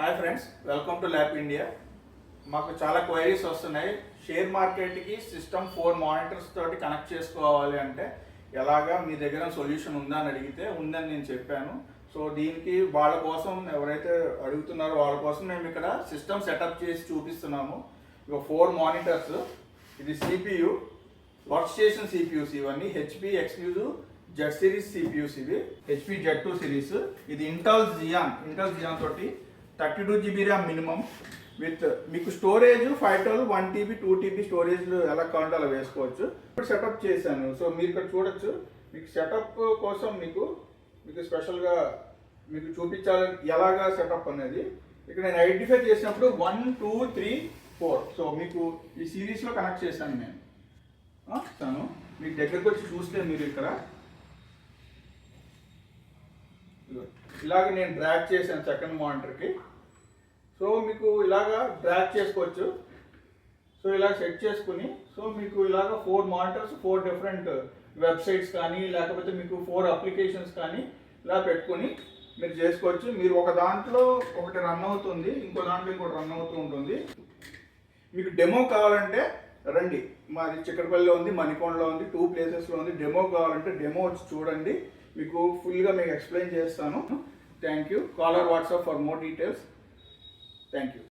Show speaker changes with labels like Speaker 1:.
Speaker 1: Hi friends, welcome to lab India. మాకు చాలా queries వస్తున్నాయి. షేర్ మార్కెట్కి సిస్టమ్ 4 మానిటర్స్ తోటి కనెక్ట్ చేసుకోవాలి అంటే ఎలాగా, మీ దగ్గర సొల్యూషన్ ఉందా అని అడిగితే ఉందని నేను చెప్పాను. సో దీనికి వాళ్ళ కోసం, ఎవరైతే అడుగుతున్నారో వాళ్ళ కోసం మేము ఇక్కడ సిస్టమ్ సెటప్ చేసి చూపిస్తున్నాము. ఇక 4 మానిటర్స్, ఇది CPU, వర్క్ స్టేషన్ CPUs, ఇవన్నీ HP exclusive Z series CPUs. ఇవి HP Z2 సిరీస్. ఇది ఇంటెల్ జియాన్ తోటి 32 GB ర్యామ్ మినిమం విత్ మీకు స్టోరేజ్ 512, 1 TB, 2 TB స్టోరేజ్ ఎలా కావాలంటే అలా వేసుకోవచ్చు. ఇప్పుడు సెటప్ చేశాను. సో మీరు ఇక్కడ చూడొచ్చు. మీకు సెటప్ కోసం మీకు స్పెషల్గా మీకు చూపించాలి ఎలాగా సెటప్ అనేది. ఇక్కడ నేను ఐడెంటిఫై చేసినప్పుడు 1, 2, 3, 4. సో మీకు ఈ సిరీస్లో కనెక్ట్ చేశాను నేను. మీకు దగ్గరకు వచ్చి చూస్తే మీరు ఇక్కడ ఇలాగ నేను డ్రాగ్ చేశాను సెకండ్ మానిటర్కి. సో మీకు ఇలాగా డ్రాగ్ చేసుకోవచ్చు. సో ఇలా సెట్ చేసుకుని, సో మీకు ఇలాగ 4 మానిటర్స్, 4 డిఫరెంట్ వెబ్సైట్స్ కానీ లేకపోతే మీకు 4 అప్లికేషన్స్ కానీ ఇలా పెట్టుకొని మీరు చేసుకోవచ్చు. మీరు ఒక దాంట్లో ఒకటి రన్ అవుతుంది, ఇంకో దాంట్లో ఇంకోటి రన్ అవుతూ ఉంటుంది. మీకు డెమో కావాలంటే రండి, మాది చిక్కడపల్లిలో ఉంది, మణికొండలో ఉంది, 2 ప్లేసెస్లో ఉంది. డెమో కావాలంటే డెమో వచ్చి చూడండి, మీకు ఫుల్గా మీకు ఎక్స్ప్లెయిన్ చేస్తాను. Thank you. Call or WhatsApp for more details. Thank you.